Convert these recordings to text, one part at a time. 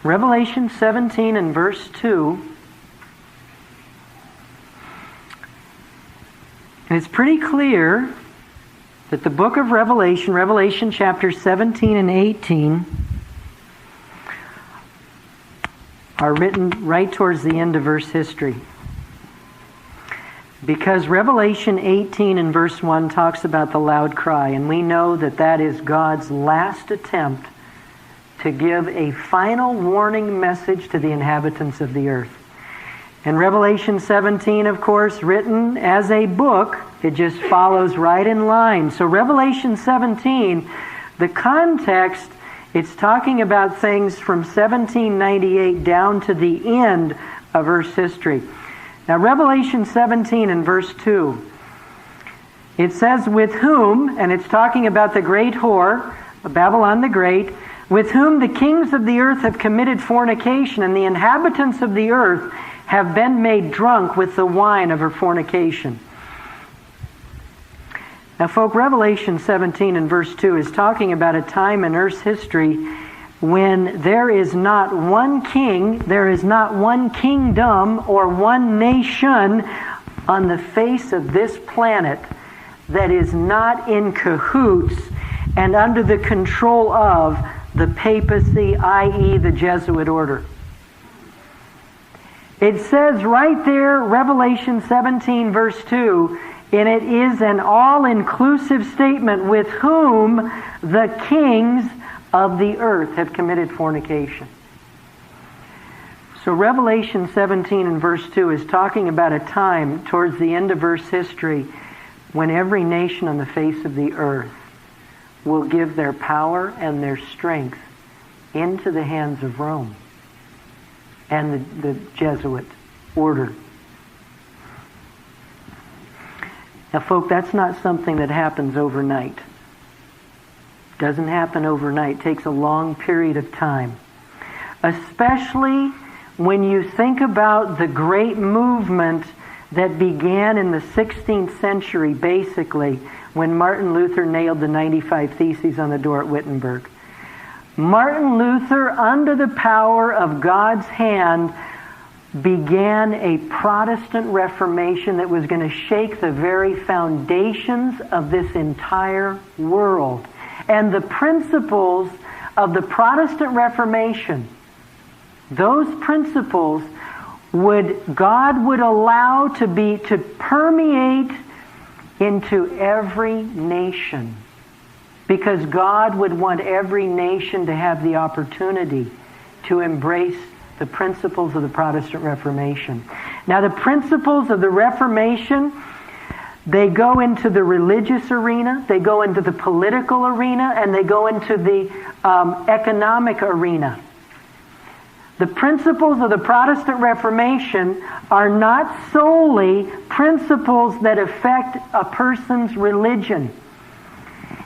Revelation 17 and verse 2. And it's pretty clear that the book of Revelation, Revelation chapters 17 and 18, are written right towards the end of verse history. Because Revelation 18 and verse 1 talks about the loud cry, and we know that that is God's last attempt to give a final warning message to the inhabitants of the earth. And Revelation 17, of course, written as a book, it just follows right in line. So Revelation 17, the context, it's talking about things from 1798 down to the end of Earth's history. Now, Revelation 17 and verse 2, it says, with whom, and it's talking about the great whore, Babylon the Great, with whom the kings of the earth have committed fornication, and the inhabitants of the earth have been made drunk with the wine of her fornication. Now, folk, Revelation 17 and verse 2 is talking about a time in Earth's history when there is not one king, there is not one kingdom or one nation on the face of this planet that is not in cahoots and under the control of the papacy, i.e. the Jesuit order. It says right there, Revelation 17 verse 2, and it is an all-inclusive statement, with whom the kings of the earth have committed fornication. So Revelation 17 and verse 2 is talking about a time towards the end of Earth's history when every nation on the face of the earth will give their power and their strength into the hands of Rome and the Jesuit order. Now, folk, that's not something that happens overnight. Doesn't happen overnight. It takes a long period of time. Especially when you think about the great movement that began in the 16th century, basically, when Martin Luther nailed the 95 Theses on the door at Wittenberg. Martin Luther, under the power of God's hand, began a Protestant Reformation that was going to shake the very foundations of this entire world. And the principles of the Protestant Reformation, those principles God would allow to permeate into every nation. Because God would want every nation to have the opportunity to embrace the principles of the Protestant Reformation. Now, the principles of the Reformation, they go into the religious arena, they go into the political arena, and they go into the economic arena. The principles of the Protestant Reformation are not solely principles that affect a person's religion.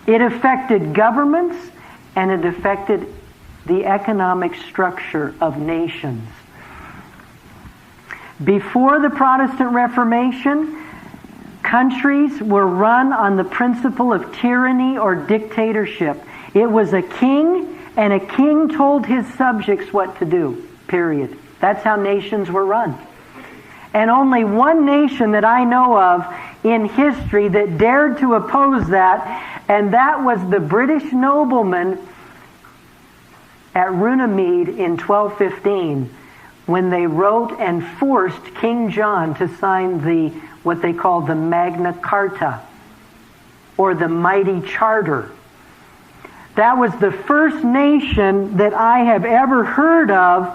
It affected governments, and it affected the economic structure of nations. Before the Protestant Reformation, countries were run on the principle of tyranny or dictatorship. It was a king, and a king told his subjects what to do, period. That's how nations were run. And only one nation that I know of in history that dared to oppose that, and that was the British nobleman at Runnymede in 1215, when they wrote and forced King John to sign what they call the Magna Carta, or the Mighty Charter. That was the first nation that I have ever heard of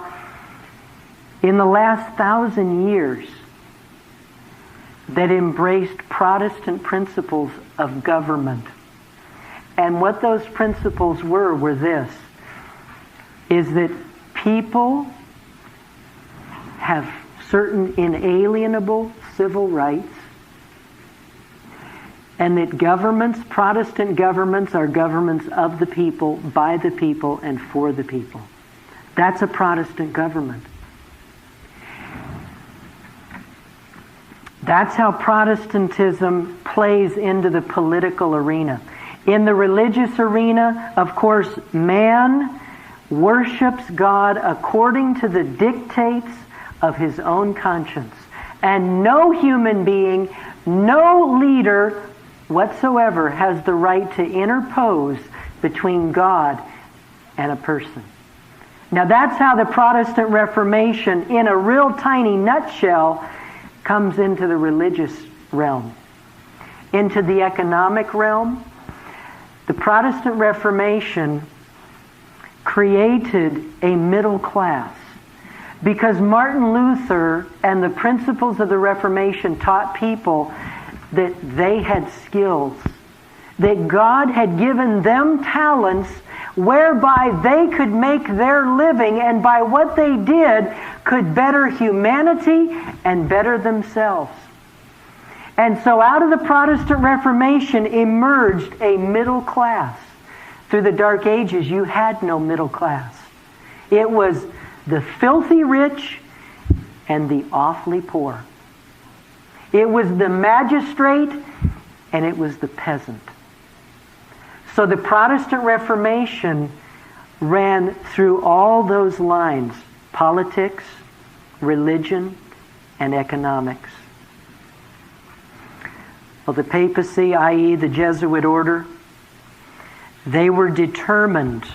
in the last 1,000 years that embraced Protestant principles of government. And what those principles were this, is that people have certain inalienable civil rights, and that governments, Protestant governments, are governments of the people, by the people, and for the people. That's a Protestant government. That's how Protestantism plays into the political arena. In the religious arena, of course, man worships God according to the dictates of his own conscience. And no human being, no leader whatsoever has the right to interpose between God and a person. Now that's how the Protestant Reformation, in a real tiny nutshell, comes into the religious realm. Into the economic realm, the Protestant Reformation created a middle class. Because Martin Luther and the principles of the Reformation taught people that they had skills, that God had given them talents whereby they could make their living, and by what they did could better humanity and better themselves. And so out of the Protestant Reformation emerged a middle class. Through the Dark Ages, you had no middle class. It was the filthy rich and the awfully poor. It was the magistrate and it was the peasant. So the Protestant Reformation ran through all those lines: politics, religion, and economics. Well, the papacy, i.e. the Jesuit order, they were determined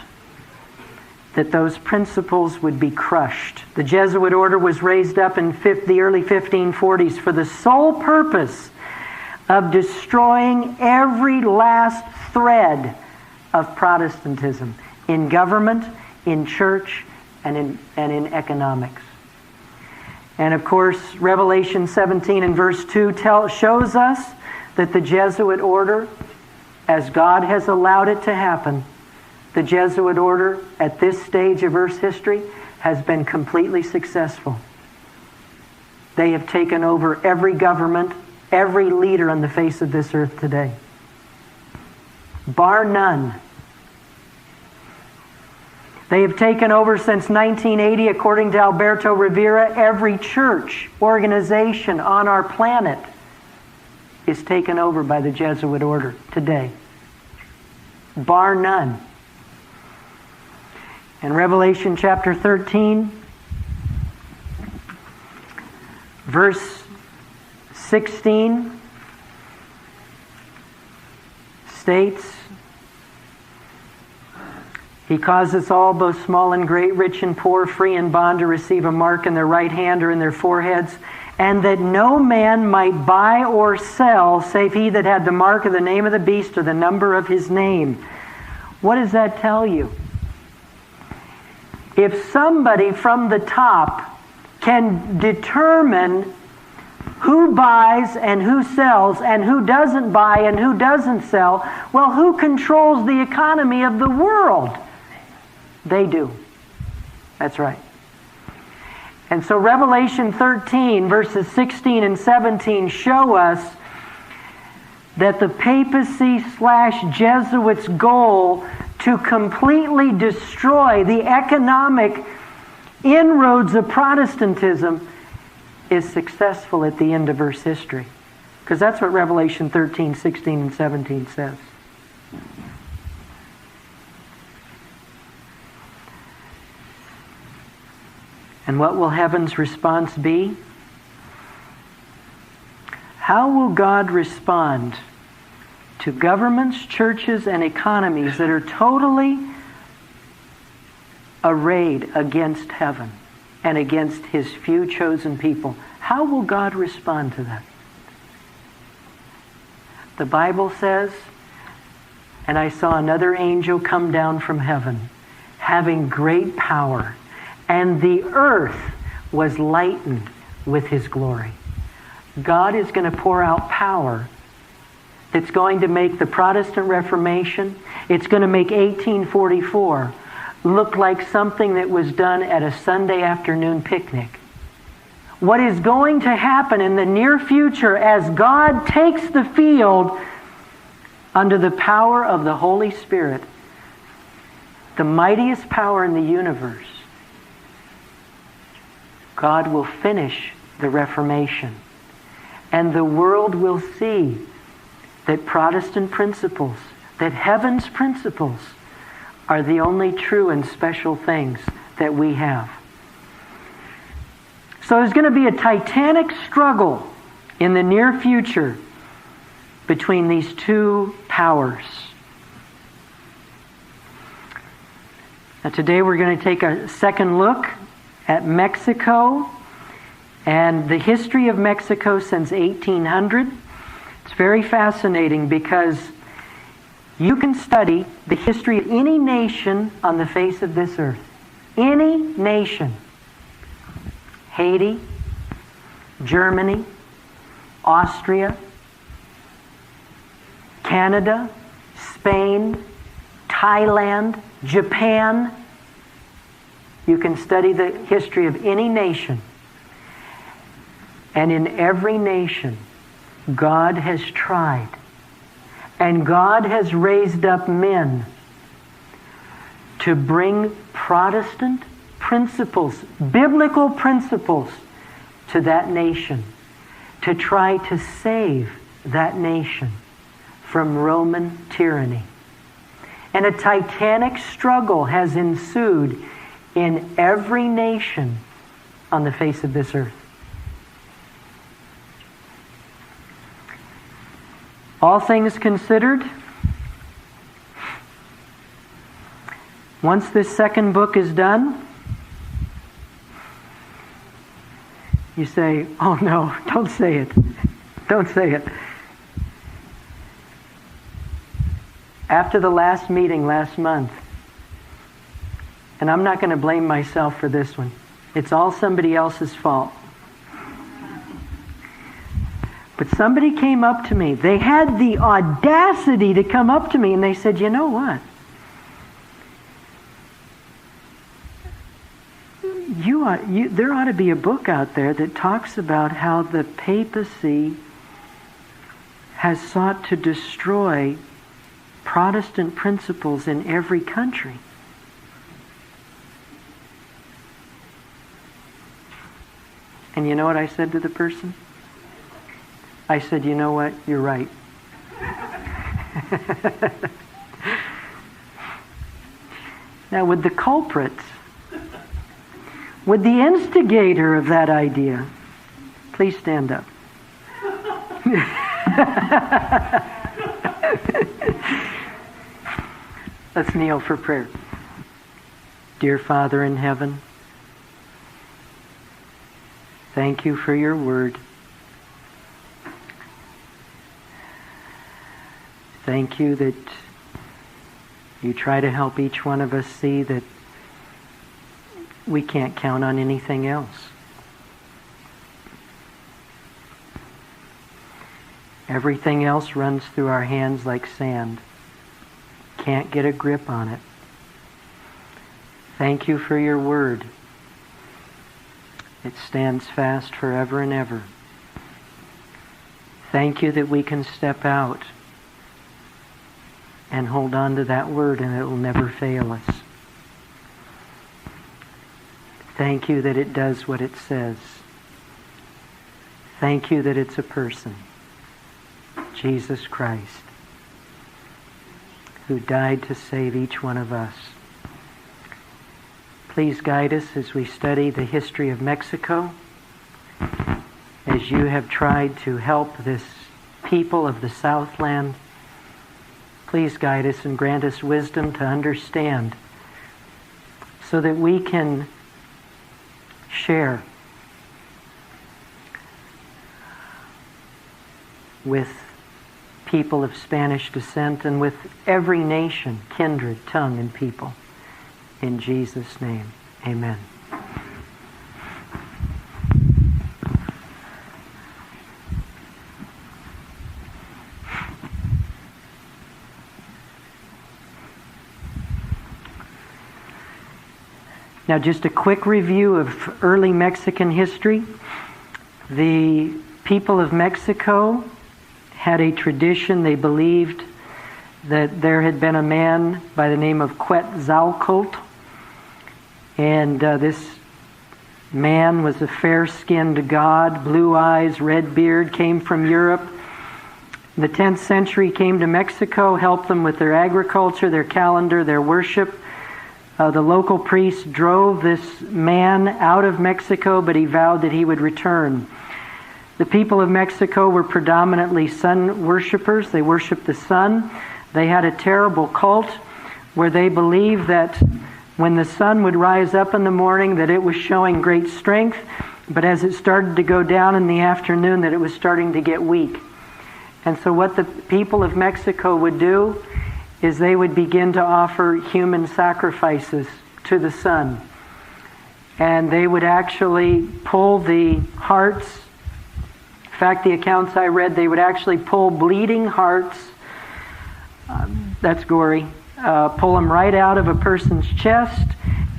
that those principles would be crushed. The Jesuit order was raised up in the early 1540s for the sole purpose of destroying every last thread of Protestantism in government, in church, and in economics. And of course, Revelation 17 and verse 2 shows us that the Jesuit order, as God has allowed it to happen, the Jesuit order at this stage of Earth's history has been completely successful. They have taken over every government, every leader on the face of this earth today. Bar none. They have taken over since 1980, according to Alberto Rivera, every church, organization on our planet is taken over by the Jesuit order today. Bar none. In Revelation chapter 13, verse 16 states, He causes all, both small and great, rich and poor, free and bond, to receive a mark in their right hand or in their foreheads, and that no man might buy or sell, save he that had the mark of the name of the beast or the number of his name. What does that tell you? If somebody from the top can determine who buys and who sells and who doesn't buy and who doesn't sell, well, who controls the economy of the world? They do. That's right. And so Revelation 13, verses 16 and 17 show us that the papacy/Jesuits' goal to completely destroy the economic inroads of Protestantism is successful at the end of Earth's history. Because that's what Revelation 13, 16, and 17 says. And what will heaven's response be? How will God respond to governments, churches, and economies that are totally arrayed against heaven and against His few chosen people? How will God respond to that? The Bible says, and I saw another angel come down from heaven, having great power, and the earth was lightened with His glory. God is going to pour out power that's going to make the Protestant Reformation, it's going to make 1844 look like something that was done at a Sunday afternoon picnic. What is going to happen in the near future as God takes the field under the power of the Holy Spirit, the mightiest power in the universe, God will finish the Reformation. And the world will see that Protestant principles, that heaven's principles, are the only true and special things that we have. So there's going to be a titanic struggle in the near future between these two powers. Now today we're going to take a second look at Mexico and the history of Mexico since 1800. It's very fascinating because you can study the history of any nation on the face of this earth. Any nation. Haiti, Germany, Austria, Canada, Spain, Thailand, Japan. You can study the history of any nation. And in every nation, God has tried. And God has raised up men to bring Protestant principles, biblical principles, to that nation, to try to save that nation from Roman tyranny. And a titanic struggle has ensued in every nation on the face of this earth. All things considered, once this second book is done, you say, oh no, don't say it. Don't say it. After the last meeting last month, and I'm not going to blame myself for this one. It's all somebody else's fault. But somebody came up to me. They had the audacity to come up to me and they said, you know what? There ought to be a book out there that talks about how the papacy has sought to destroy Protestant principles in every country. And you know what I said to the person? I said, you know what? You're right. Now, would the culprits, would the instigator of that idea, please stand up. Let's kneel for prayer. Dear Father in heaven, thank you for your word. Thank you that you try to help each one of us see that we can't count on anything else. Everything else runs through our hands like sand. Can't get a grip on it. Thank you for your word. It stands fast forever and ever. Thank you that we can step out and hold on to that word and it will never fail us. Thank you that it does what it says. Thank you that it's a person, Jesus Christ, who died to save each one of us. Please guide us as we study the history of Mexico, as you have tried to help this people of the Southland. Please guide us and grant us wisdom to understand so that we can share with people of Spanish descent and with every nation, kindred, tongue, and people. In Jesus' name, amen. Now, just a quick review of early Mexican history. The people of Mexico had a tradition. They believed that there had been a man by the name of Quetzalcoatl, and this man was a fair-skinned god, blue eyes, red beard, came from Europe, The 10th century came to Mexico, helped them with their agriculture, their calendar, their worship. The local priest drove this man out of Mexico, but he vowed that he would return. The people of Mexico were predominantly sun worshippers. They worshiped the sun. They had a terrible cult where they believed that when the sun would rise up in the morning, that it was showing great strength, but as it started to go down in the afternoon, that it was starting to get weak. And so what the people of Mexico would do is they would begin to offer human sacrifices to the sun. And they would actually pull the hearts. In fact, the accounts I read, they would actually pull bleeding hearts. That's gory. Pull them right out of a person's chest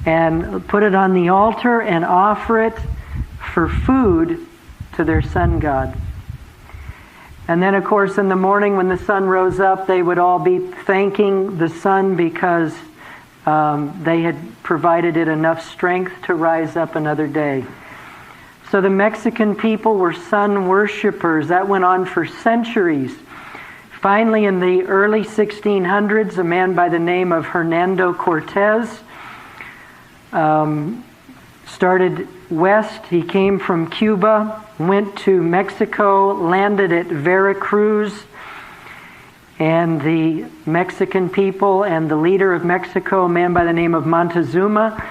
and put it on the altar and offer it for food to their sun god. And then, of course, in the morning when the sun rose up, they would all be thanking the sun because they had provided it enough strength to rise up another day. So the Mexican people were sun worshippers. That went on for centuries. Finally, in the early 1600s, a man by the name of Hernando Cortez started west. He came from Cuba, went to Mexico, landed at Veracruz, and the Mexican people and the leader of Mexico, a man by the name of Montezuma,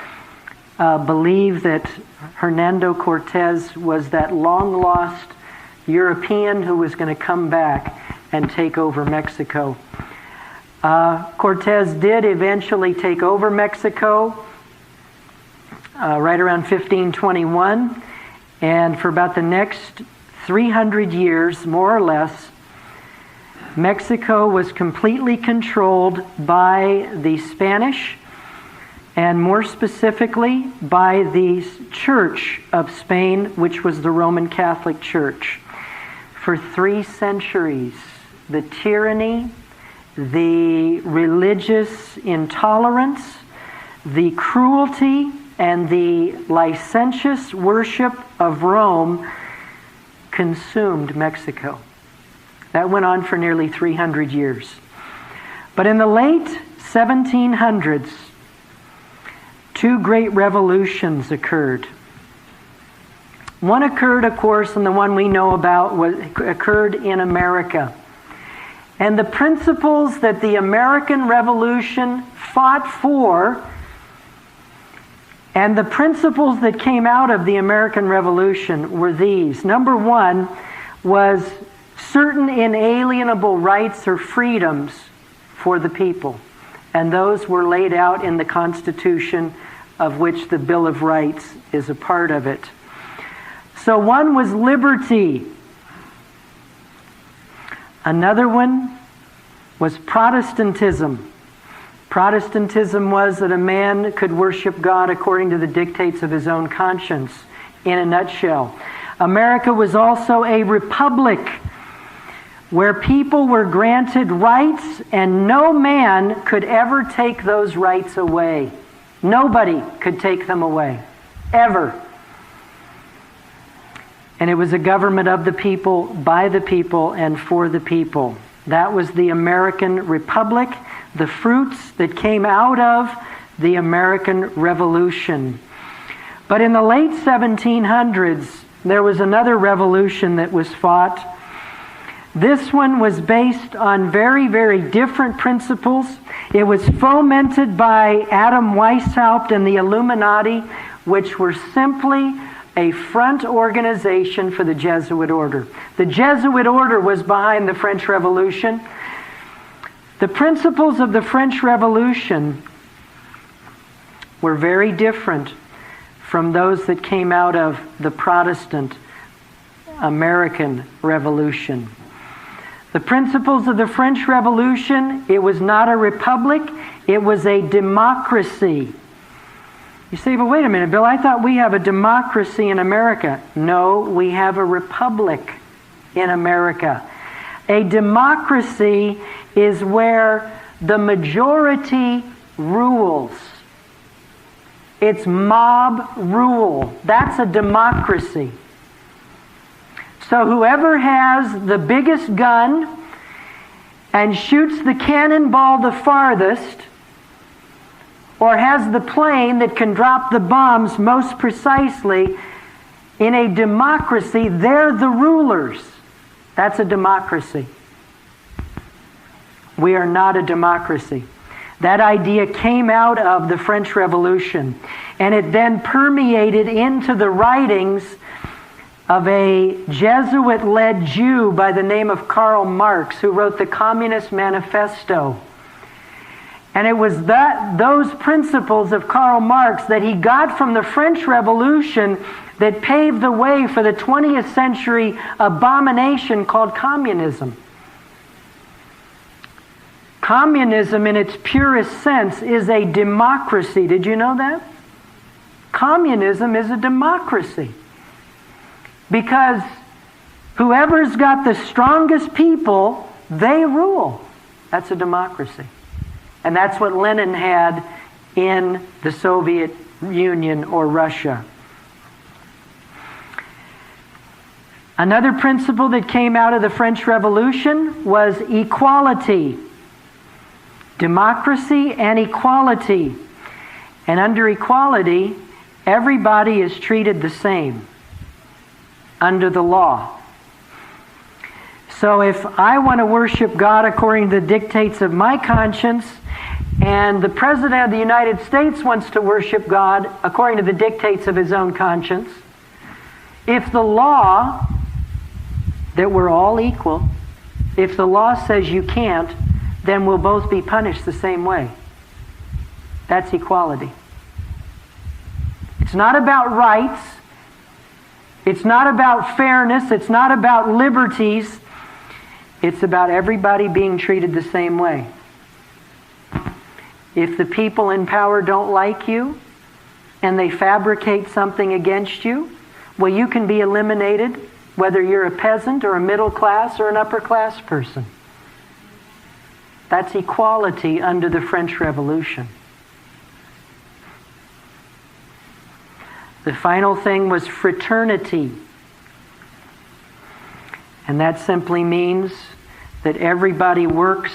believed that Hernando Cortez was that long-lost European who was going to come back and take over Mexico. Cortez did eventually take over Mexico right around 1521, and for about the next 300 years, more or less, Mexico was completely controlled by the Spanish, and more specifically by the Church of Spain, which was the Roman Catholic Church. For 3 centuries, the tyranny, the religious intolerance, the cruelty, and the licentious worship of Rome consumed Mexico. That went on for nearly 300 years. But in the late 1700s, 2 great revolutions occurred. One occurred, of course, and the one we know about occurred in America. And the principles that the American Revolution fought for, and the principles that came out of the American Revolution were these. Number 1 was certain inalienable rights or freedoms for the people. And those were laid out in the Constitution, of which the Bill of Rights is a part of it. So one was liberty. Another one was Protestantism. Protestantism was that a man could worship God according to the dictates of his own conscience, in a nutshell. America was also a republic where people were granted rights and no man could ever take those rights away. Nobody could take them away, ever. And it was a government of the people, by the people, and for the people. That was the American Republic, the fruits that came out of the American Revolution. But in the late 1700s, there was another revolution that was fought. This one was based on very, very different principles. It was fomented by Adam Weishaupt and the Illuminati, which were simply a front organization for the Jesuit order. The Jesuit order was behind the French Revolution. The principles of the French Revolution were very different from those that came out of the Protestant American Revolution. The principles of the French Revolution, it was not a republic, it was a democracy. You say, but wait a minute, Bill, I thought we have a democracy in America. No, we have a republic in America. A democracy is where the majority rules. It's mob rule. That's a democracy. So whoever has the biggest gun, and shoots the cannonball the farthest, or has the plane that can drop the bombs most precisely, in a democracy, they're the rulers. That's a democracy. We are not a democracy. That idea came out of the French Revolution, and it then permeated into the writings of a Jesuit-led Jew by the name of Karl Marx, who wrote the Communist Manifesto. And it was those principles of Karl Marx that he got from the French Revolution that paved the way for the 20th century abomination called communism. Communism, in its purest sense, is a democracy. Did you know that? Communism is a democracy. Because whoever's got the strongest people, they rule. That's a democracy. And that's what Lenin had in the Soviet Union or Russia. Another principle that came out of the French Revolution was equality. Democracy and equality. And under equality, everybody is treated the same under the law. So if I want to worship God according to the dictates of my conscience, and the President of the United States wants to worship God according to the dictates of his own conscience, if the law, that we're all equal, if the law says you can't, then we'll both be punished the same way. That's equality. It's not about rights. It's not about fairness. It's not about liberties. It's about everybody being treated the same way. If the people in power don't like you and they fabricate something against you, well, you can be eliminated whether you're a peasant or a middle class or an upper class person. That's equality under the French Revolution. The final thing was fraternity. And that simply means that everybody works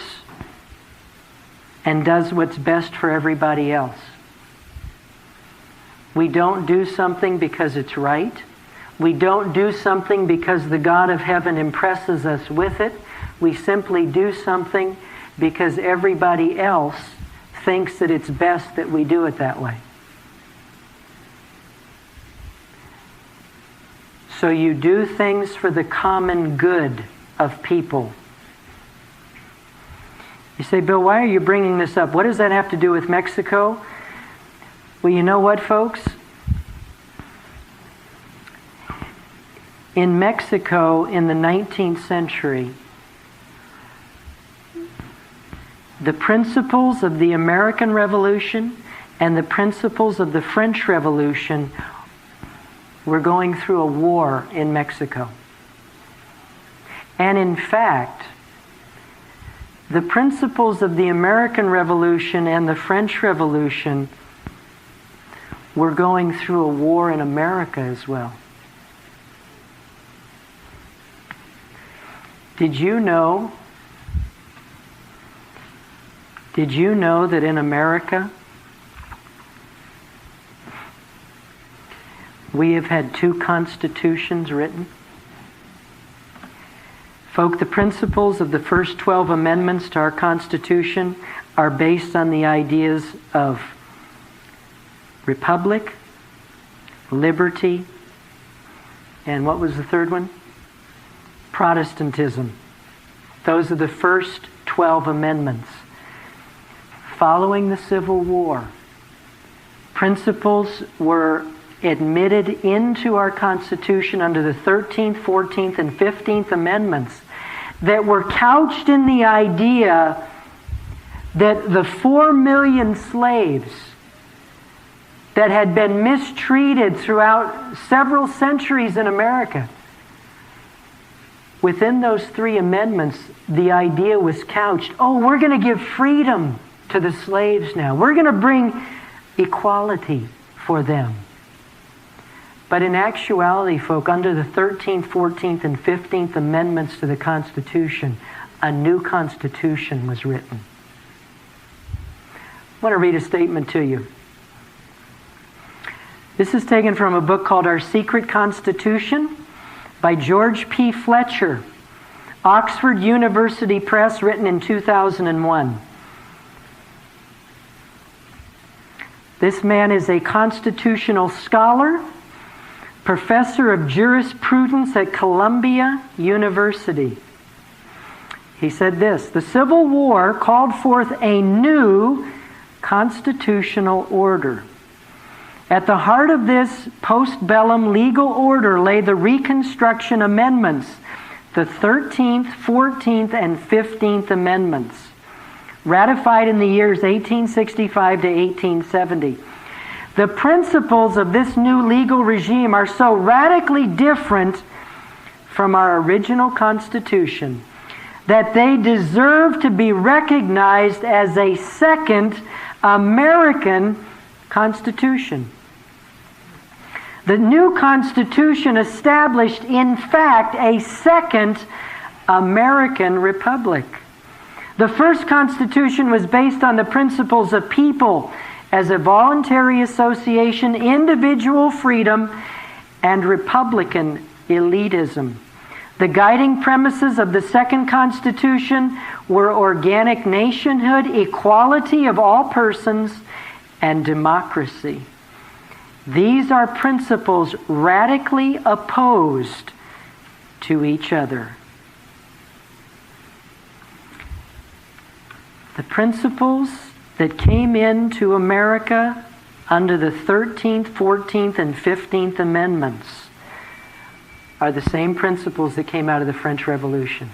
and does what's best for everybody else. We don't do something because it's right. We don't do something because the God of heaven impresses us with it. We simply do something because everybody else thinks that it's best that we do it that way. So you do things for the common good of people. You say, Bill, why are you bringing this up? What does that have to do with Mexico? Well, you know what, folks? In Mexico in the 19th century, the principles of the American Revolution and the principles of the French Revolution were going through a war in Mexico. And in fact, the principles of the American Revolution and the French Revolution were going through a war in America as well. Did you know that in America we have had 2 constitutions written? Folk, the principles of the first 12 amendments to our Constitution are based on the ideas of republic, liberty, and what was the third one? Protestantism. Those are the first 12 amendments. Following the Civil War, principles were admitted into our Constitution under the 13th, 14th, and 15th Amendments that were couched in the idea that the 4 million slaves that had been mistreated throughout several centuries in America, within those 3 amendments, the idea was couched, oh, we're going to give freedom to the slaves now. We're going to bring equality for them. But in actuality, folk, under the 13th, 14th, and 15th Amendments to the Constitution, a new constitution was written. I want to read a statement to you. This is taken from a book called Our Secret Constitution by George P. Fletcher, Oxford University Press, written in 2001. This man is a constitutional scholar, professor of jurisprudence at Columbia University. He said this: the Civil War called forth a new constitutional order. At the heart of this post-bellum legal order lay the Reconstruction Amendments, the 13th, 14th, and 15th Amendments, ratified in the years 1865 to 1870. The principles of this new legal regime are so radically different from our original Constitution that they deserve to be recognized as a second American Constitution. The new Constitution established, in fact, a second American Republic. The first Constitution was based on the principles of people as a voluntary association, individual freedom, and Republican elitism. The guiding premises of the second Constitution were organic nationhood, equality of all persons, and democracy. These are principles radically opposed to each other. The principles that came into America under the 13th, 14th, and 15th Amendments are the same principles that came out of the French Revolution.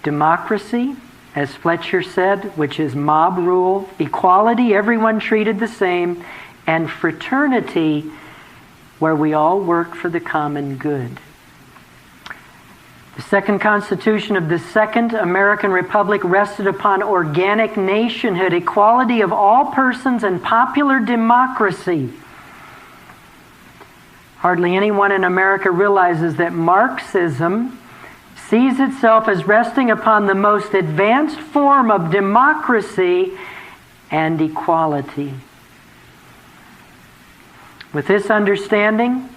Democracy, as Fletcher said, which is mob rule; equality, everyone treated the same; and fraternity, where we all work for the common good. The second Constitution of the Second American Republic rested upon organic nationhood, equality of all persons, and popular democracy. Hardly anyone in America realizes that Marxism sees itself as resting upon the most advanced form of democracy and equality. With this understanding,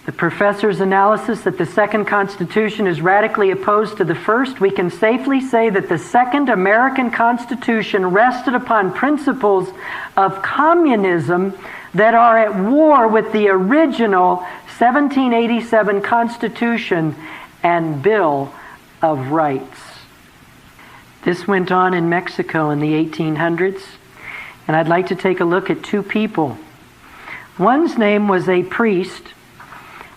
the professor's analysis that the Second Constitution is radically opposed to the first, we can safely say that the Second American Constitution rested upon principles of communism that are at war with the original 1787 Constitution and Bill of Rights. This went on in Mexico in the 1800s, and I'd like to take a look at two people. One's name was a priest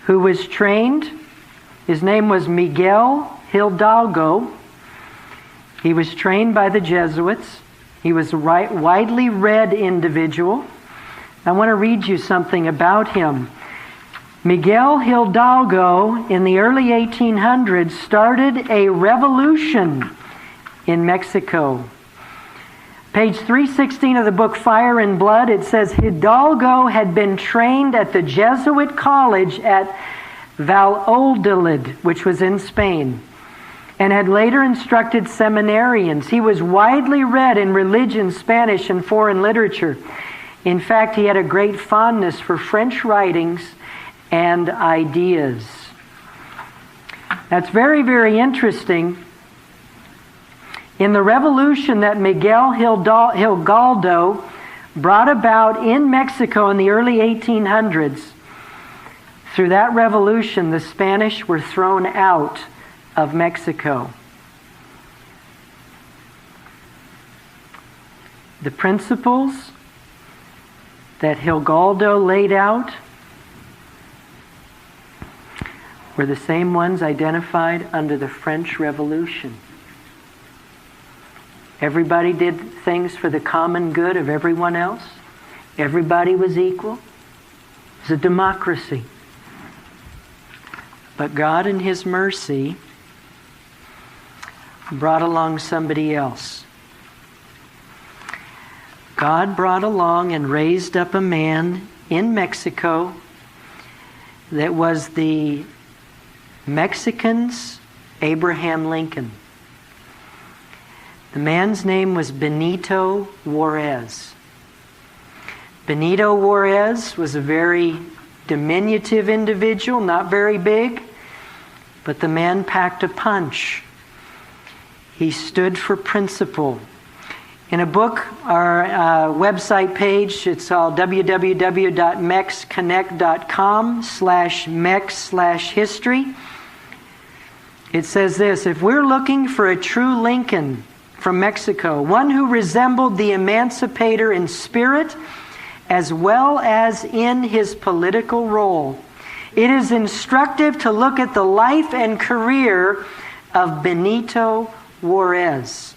who was trained. His name was Miguel Hidalgo. He was trained by the Jesuits. He was a widely read individual. I want to read you something about him. Miguel Hidalgo, in the early 1800s, started a revolution in Mexico. Page 316 of the book Fire and Blood, it says Hidalgo had been trained at the Jesuit college at Valladolid, which was in Spain, and had later instructed seminarians. He was widely read in religion, Spanish, and foreign literature. In fact, he had a great fondness for French writings and ideas. That's very, very interesting. In the revolution that Miguel Hidalgo brought about in Mexico in the early 1800s, through that revolution, the Spanish were thrown out of Mexico. The principles that Hidalgo laid out were the same ones identified under the French Revolution. Everybody did things for the common good of everyone else. Everybody was equal. It was a democracy. But God in His mercy brought along somebody else. God brought along and raised up a man in Mexico that was the Mexicans' Abraham Lincoln. The man's name was Benito Juarez. Benito Juarez was a very diminutive individual, not very big, but the man packed a punch. He stood for principle. In a book, our website page, it's called www.mexconnect.com/mex/history. It says this: if we're looking for a true Lincoln from Mexico, one who resembled the emancipator in spirit as well as in his political role, it is instructive to look at the life and career of Benito Juarez.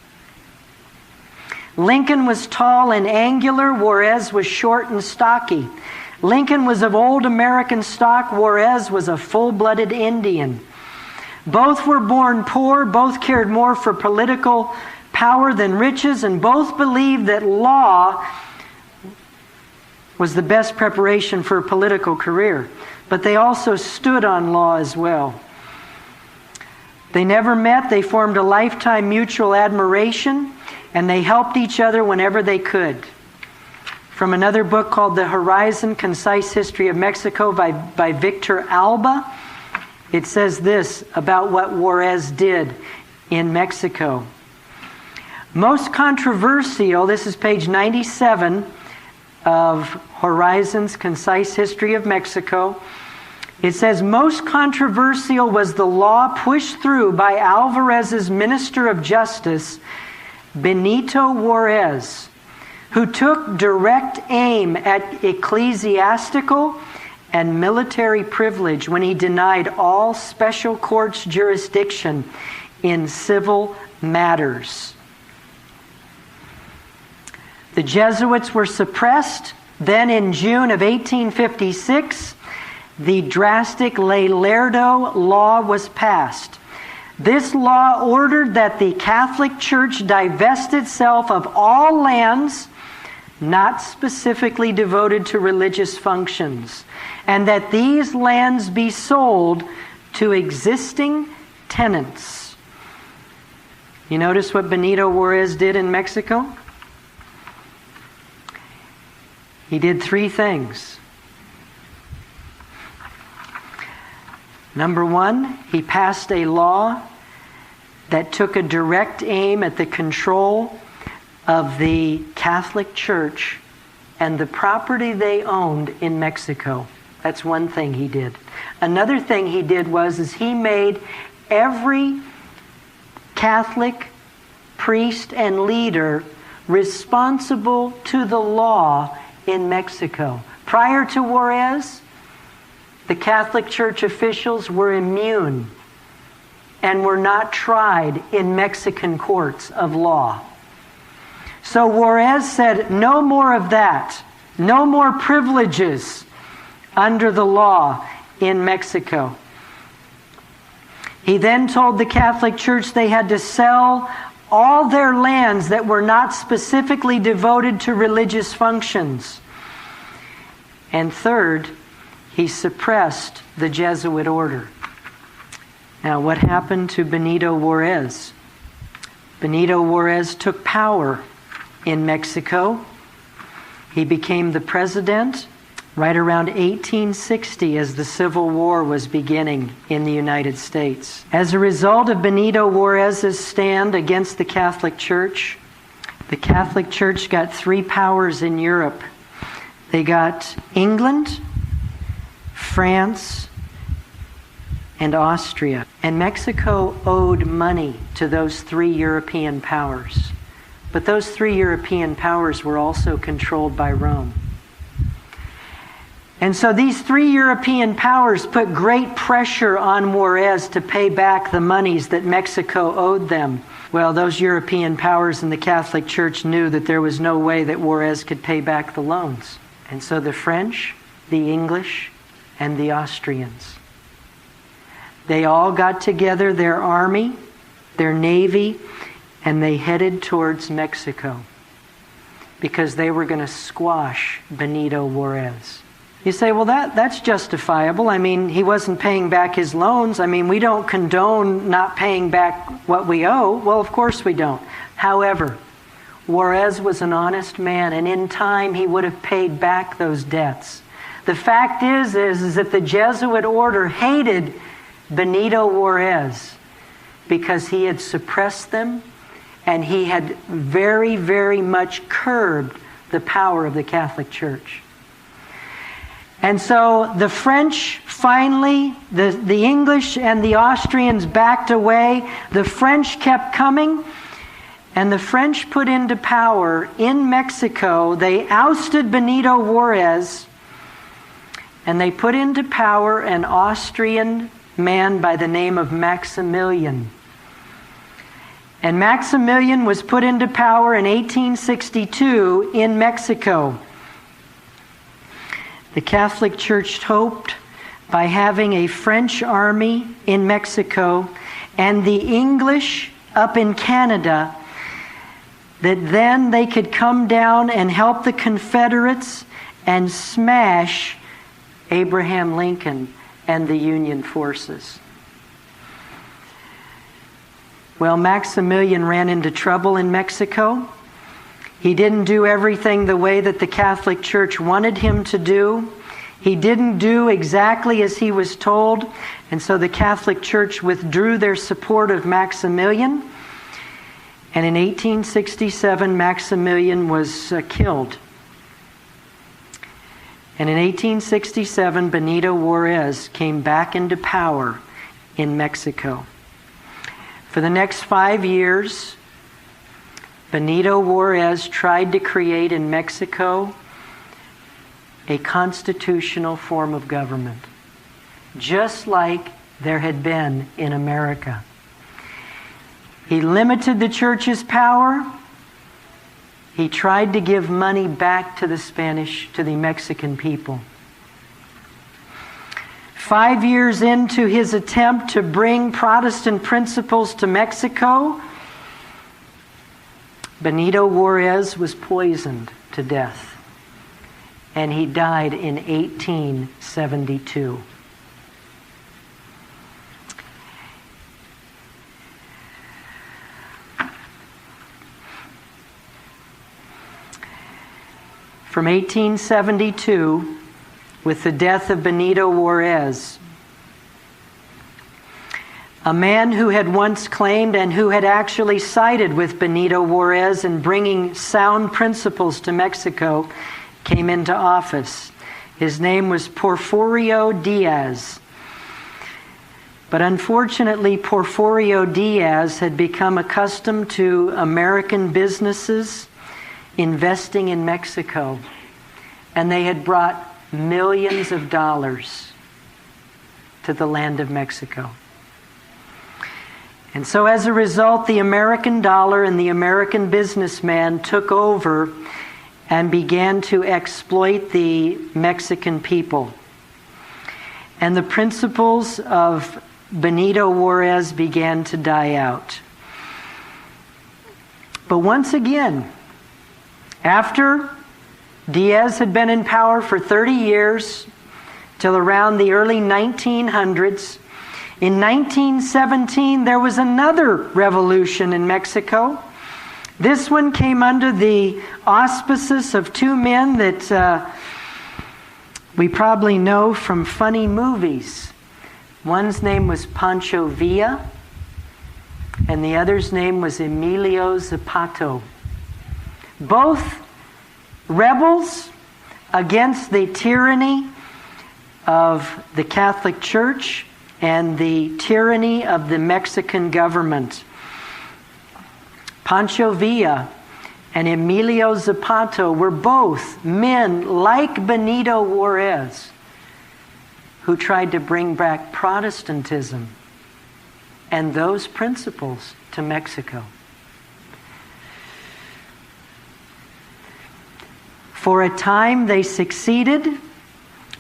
Lincoln was tall and angular. Juarez was short and stocky. Lincoln was of old American stock. Juarez was a full-blooded Indian. Both were born poor. Both cared more for political power than riches, and both believed that law was the best preparation for a political career. But they also stood on law as well. They never met. They formed a lifetime mutual admiration, and they helped each other whenever they could. From another book called The Horizon, Concise History of Mexico by Victor Alba, it says this about what Juarez did in Mexico. Most controversial, this is page 97 of Horizon's Concise History of Mexico. It says, most controversial was the law pushed through by Alvarez's Minister of Justice, Benito Juarez, who took direct aim at ecclesiastical and military privilege when he denied all special courts jurisdiction in civil matters. The Jesuits were suppressed. Then in June of 1856, the drastic Ley Lerdo law was passed. This law ordered that the Catholic Church divest itself of all lands not specifically devoted to religious functions, and that these lands be sold to existing tenants. You notice what Benito Juarez did in Mexico? He did three things. Number one, he passed a law that took a direct aim at the control of the Catholic Church and the property they owned in Mexico. That's one thing he did. Another thing he did was he made every Catholic priest and leader responsible to the law in Mexico. Prior to Juarez, the Catholic Church officials were immune and were not tried in Mexican courts of law. So Juarez said, no more of that. No more privileges under the law in Mexico. He then told the Catholic Church they had to sell all their lands that were not specifically devoted to religious functions. And third, he suppressed the Jesuit order. Now, what happened to Benito Juarez? Benito Juarez took power in Mexico. He became the president right around 1860 as the Civil War was beginning in the United States. As a result of Benito Juarez's stand against the Catholic Church, the Catholic Church got three powers in Europe. They got England, France, and Austria. And Mexico owed money to those three European powers. But those three European powers were also controlled by Rome. And so these three European powers put great pressure on Juarez to pay back the monies that Mexico owed them. Well, those European powers and the Catholic Church knew that there was no way that Juarez could pay back the loans. And so the French, the English, and the Austrians, they all got together their army, their navy, and they headed towards Mexico because they were going to squash Benito Juarez. You say, well, that's justifiable. I mean, he wasn't paying back his loans. I mean, we don't condone not paying back what we owe. Well, of course we don't. However, Juarez was an honest man, and in time he would have paid back those debts. The fact is that the Jesuit order hated Benito Juarez because he had suppressed them and he had very, very much curbed the power of the Catholic Church. And so the French finally, the English and the Austrians backed away. The French kept coming, and the French put into power in Mexico. They ousted Benito Juarez, and they put into power an Austrian man by the name of Maximilian. And Maximilian was put into power in 1862 in Mexico. The Catholic Church hoped by having a French army in Mexico and the English up in Canada that then they could come down and help the Confederates and smash Abraham Lincoln and the Union forces. Well, Maximilian ran into trouble in Mexico. He didn't do everything the way that the Catholic Church wanted him to do. He didn't do exactly as he was told, and so the Catholic Church withdrew their support of Maximilian. And in 1867, Maximilian was killed. And in 1867, Benito Juarez came back into power in Mexico. For the next 5 years, Benito Juarez tried to create in Mexico a constitutional form of government, just like there had been in America. He limited the church's power. He tried to give money back to the Mexican people. 5 years into his attempt to bring Protestant principles to Mexico, Benito Juarez was poisoned to death, and he died in 1872. From 1872, with the death of Benito Juarez, a man who had once claimed and who had actually sided with Benito Juarez in bringing sound principles to Mexico came into office. His name was Porfirio Diaz. But unfortunately, Porfirio Diaz had become accustomed to American businesses investing in Mexico, and they had brought millions of dollars to the land of Mexico. And so as a result, the American dollar and the American businessman took over and began to exploit the Mexican people. And the principles of Benito Juarez began to die out. But once again, after Diaz had been in power for 30 years, till around the early 1900s, in 1917, there was another revolution in Mexico. This one came under the auspices of two men that we probably know from funny movies. One's name was Pancho Villa, and the other's name was Emilio Zapata. Both rebels against the tyranny of the Catholic Church and the tyranny of the Mexican government. Pancho Villa and Emilio Zapata were both men like Benito Juarez who tried to bring back Protestantism and those principles to Mexico. For a time they succeeded.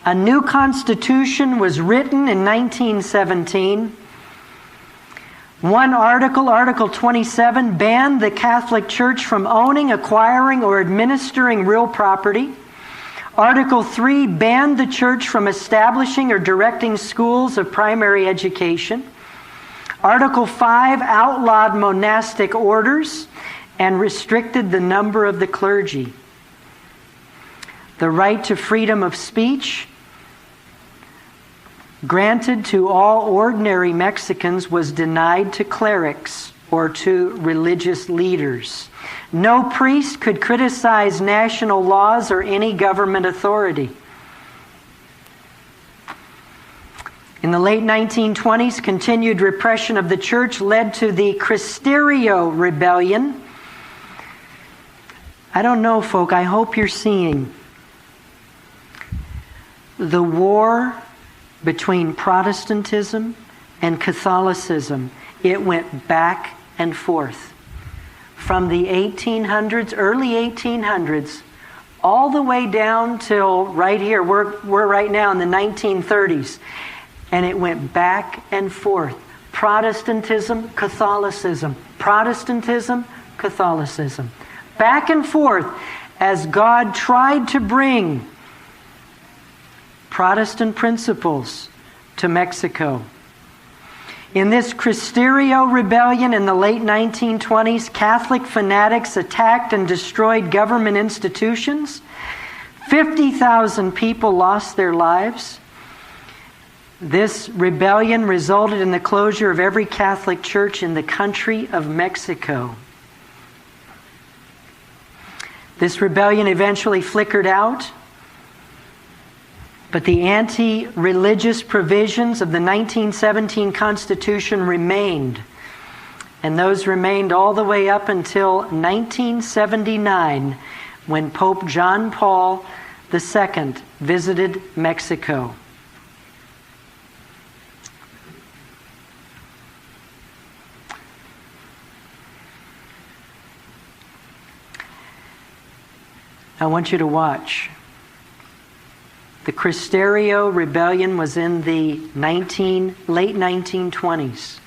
A new constitution was written in 1917. One article, Article 27, banned the Catholic Church from owning, acquiring, or administering real property. Article 3 banned the church from establishing or directing schools of primary education. Article 5 outlawed monastic orders and restricted the number of the clergy. The right to freedom of speech, granted to all ordinary Mexicans, was denied to clerics or to religious leaders. No priest could criticize national laws or any government authority. In the late 1920s, continued repression of the church led to the Cristerio Rebellion. I don't know, folk, I hope you're seeing the war between Protestantism and Catholicism. It went back and forth from the 1800s, early 1800s, all the way down till right here. We're right now in the 1930s. And it went back and forth. Protestantism, Catholicism. Protestantism, Catholicism. Back and forth as God tried to bring Protestant principles to Mexico. In this Cristerio Rebellion in the late 1920s, Catholic fanatics attacked and destroyed government institutions. 50,000 people lost their lives. This rebellion resulted in the closure of every Catholic church in the country of Mexico. This rebellion eventually flickered out, but the anti-religious provisions of the 1917 Constitution remained. And those remained all the way up until 1979, when Pope John Paul II visited Mexico. I want you to watch. The Cristerio Rebellion was in the late 1920s.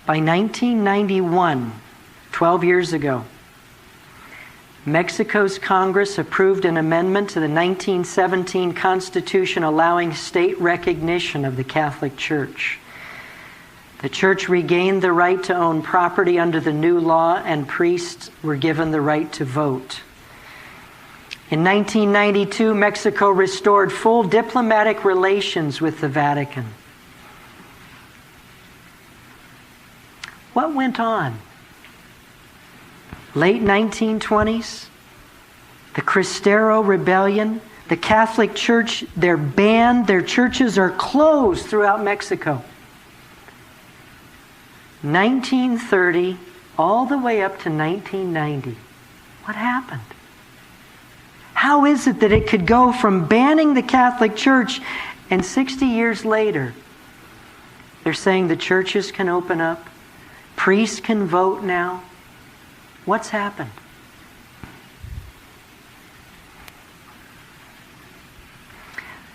By 1991, 12 years ago, Mexico's Congress approved an amendment to the 1917 Constitution allowing state recognition of the Catholic Church. The church regained the right to own property under the new law, and priests were given the right to vote. In 1992, Mexico restored full diplomatic relations with the Vatican. What went on? Late 1920s, the Cristerio Rebellion, the Catholic Church, they're banned, their churches are closed throughout Mexico. 1930, all the way up to 1990. What happened? How is it that it could go from banning the Catholic Church and 60 years later, they're saying the churches can open up, priests can vote now? What's happened?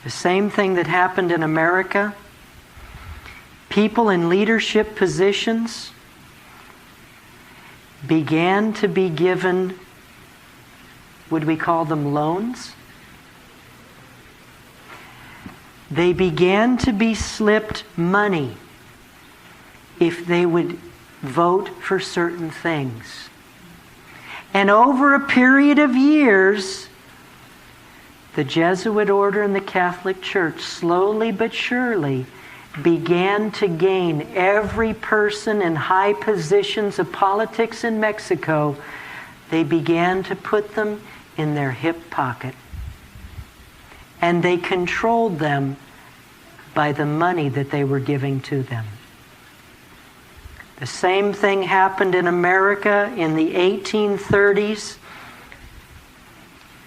The same thing that happened in America. People in leadership positions began to be given, would we call them loans? They began to be slipped money if they would vote for certain things. And over a period of years, the Jesuit order and the Catholic Church, slowly but surely, began to gain every person in high positions of politics in Mexico. They began to put them in their hip pocket. And they controlled them by the money that they were giving to them. The same thing happened in America in the 1830s,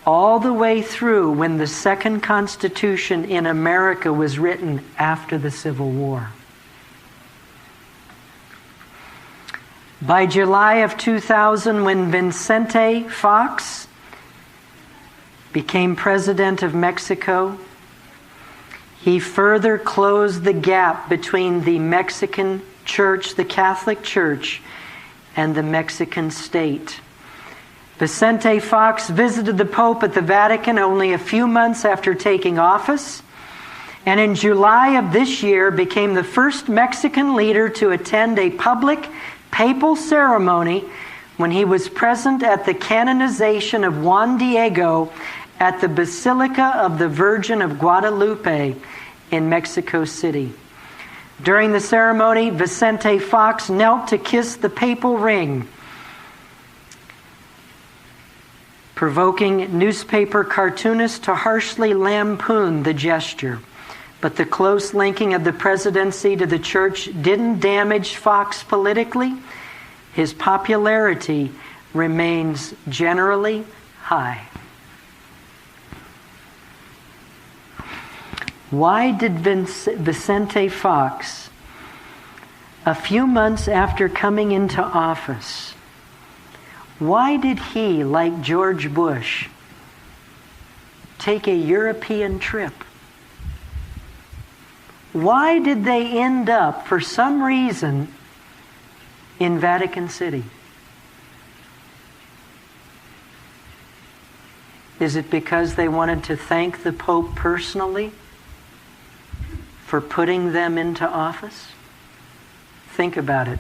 all the way through when the second Constitution in America was written after the Civil War. By July of 2000, when Vicente Fox became president of Mexico, he further closed the gap between the Mexican Church, the Catholic Church, and the Mexican state. Vicente Fox visited the Pope at the Vatican only a few months after taking office, and in July of this year became the first Mexican leader to attend a public papal ceremony when he was present at the canonization of Juan Diego at the Basilica of the Virgin of Guadalupe in Mexico City. During the ceremony, Vicente Fox knelt to kiss the papal ring, provoking newspaper cartoonists to harshly lampoon the gesture. But the close linking of the presidency to the church didn't damage Fox politically. His popularity remains generally high. Why did Vicente Fox, a few months after coming into office, why did he, like George Bush, take a European trip? Why did they end up, for some reason, in Vatican City? Is it because they wanted to thank the Pope personally for putting them into office? Think about it.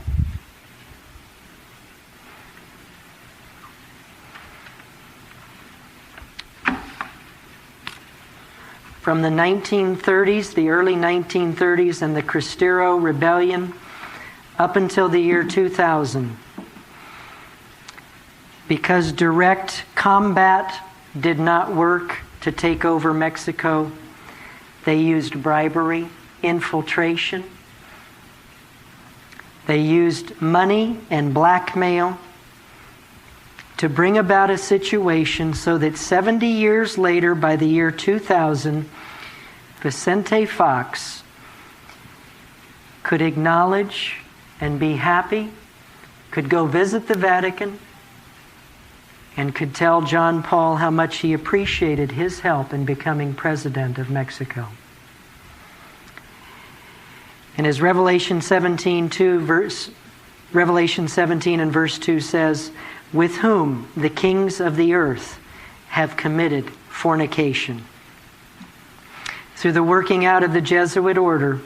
From the 1930s, the early 1930s, and the Cristero Rebellion up until the year 2000, because direct combat did not work to take over Mexico, they used bribery, infiltration. They used money and blackmail to bring about a situation so that 70 years later, by the year 2000, Vicente Fox could acknowledge and be happy, could go visit the Vatican, and could tell John Paul how much he appreciated his help in becoming president of Mexico. And as Revelation 17 and verse 2 says, with whom the kings of the earth have committed fornication. Through the working out of the Jesuit order,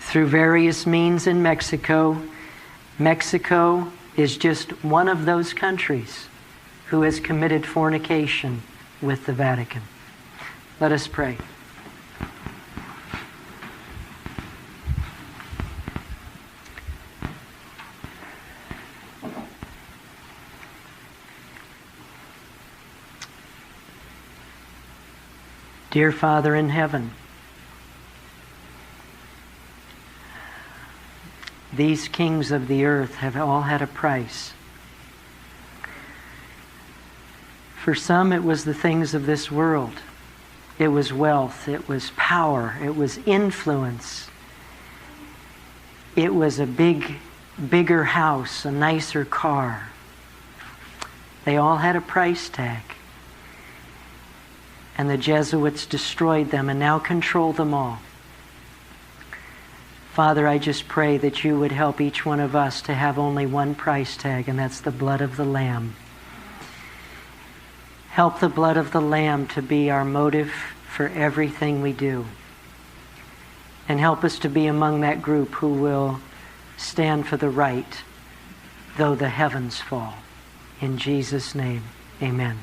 through various means in Mexico, Mexico is just one of those countries who has committed fornication with the Vatican. Let us pray. Dear Father in heaven, these kings of the earth have all had a price. For some, it was the things of this world. It was wealth, it was power, it was influence. It was a bigger house, a nicer car. They all had a price tag. And the Jesuits destroyed them and now control them all. Father, I just pray that you would help each one of us to have only one price tag, and that's the blood of the Lamb. Help the blood of the Lamb to be our motive for everything we do. And help us to be among that group who will stand for the right, though the heavens fall. In Jesus' name, amen.